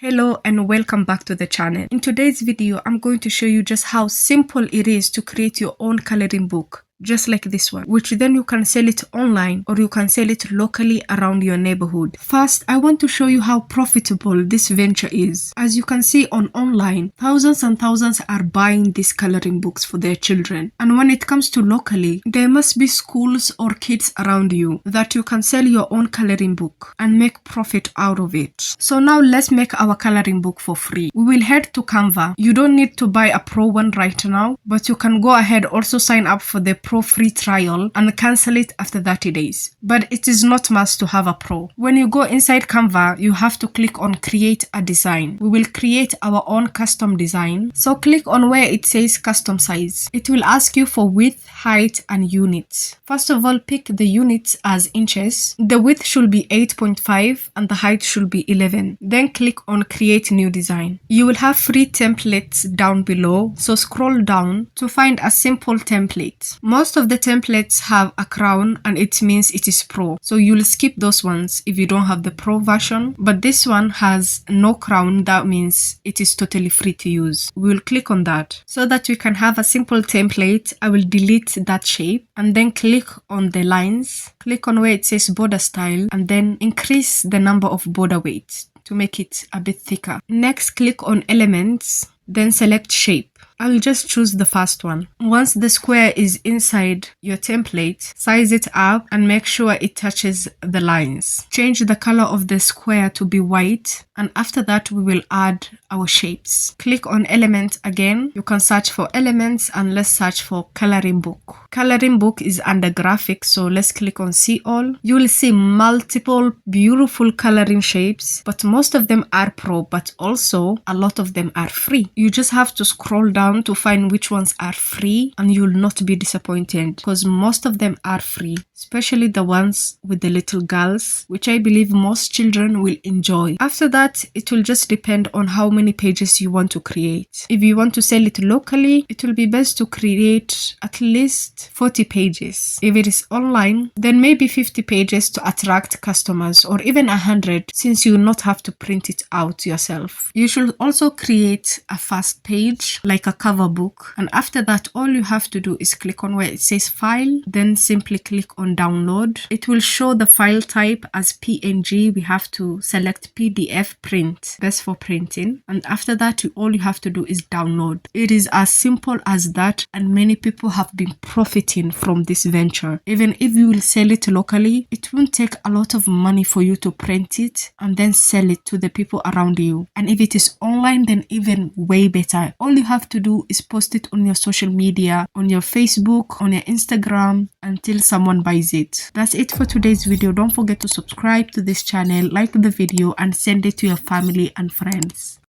Hello and welcome back to the channel. In today's video, I'm going to show you just how simple it is to create your own coloring book, just like this one, which then you can sell it online or you can sell it locally around your neighborhood. First, I want to show you how profitable this venture is. As you can see on online, thousands and thousands are buying these coloring books for their children. And when it comes to locally, there must be schools or kids around you that you can sell your own coloring book and make profit out of it. So now let's make our coloring book for free. We will head to Canva. You don't need to buy a pro one right now, but you can go ahead also sign up for the pro free trial and cancel it after 30 days. But it is not must to have a pro. When you go inside Canva, you have to click on create a design. We will create our own custom design. So click on where it says custom size. It will ask you for width, height and units. First of all, pick the units as inches. The width should be 8.5 and the height should be 11. Then click on create new design. You will have free templates down below, so scroll down to find a simple template. Most of the templates have a crown and it means it is pro, so you'll skip those ones if you don't have the pro version, but this one has no crown. That means it is totally free to use. We will click on that so that we can have a simple template. I will delete that shape and then click on the lines. Click on where it says border style and then increase the number of border weight to make it a bit thicker. Next, click on elements, then select shape. I'll just choose the first one. Once the square is inside your template, size it up and make sure it touches the lines. Change the color of the square to be white, and after that we will add our shapes. Click on element again. You can search for elements and let's search for coloring book. Coloring book is under graphics, so let's click on see all. You will see multiple beautiful coloring shapes, but most of them are pro, but also a lot of them are free. You just have to scroll down to find which ones are free and you'll not be disappointed because most of them are free, especially the ones with the little girls, which I believe most children will enjoy. After that, it will just depend on how many pages you want to create. If you want to sell it locally, it will be best to create at least 40 pages. If it is online, then maybe 50 pages to attract customers, or even 100 since you will not have to print it out yourself. You should also create a first page like a cover book, and after that all you have to do is click on where it says file, then simply click on download. It will show the file type as PNG. We have to select PDF print, best for printing, and after that all you have to do is download. It is as simple as that, and many people have been profiting from this venture. Even if you will sell it locally, it won't take a lot of money for you to print it and then sell it to the people around you. And if it is online, then even way better. All you have to do is post it on your social media, on your Facebook, on your Instagram, until someone buys it. That's it for today's video. Don't forget to subscribe to this channel, like the video and send it to your family and friends.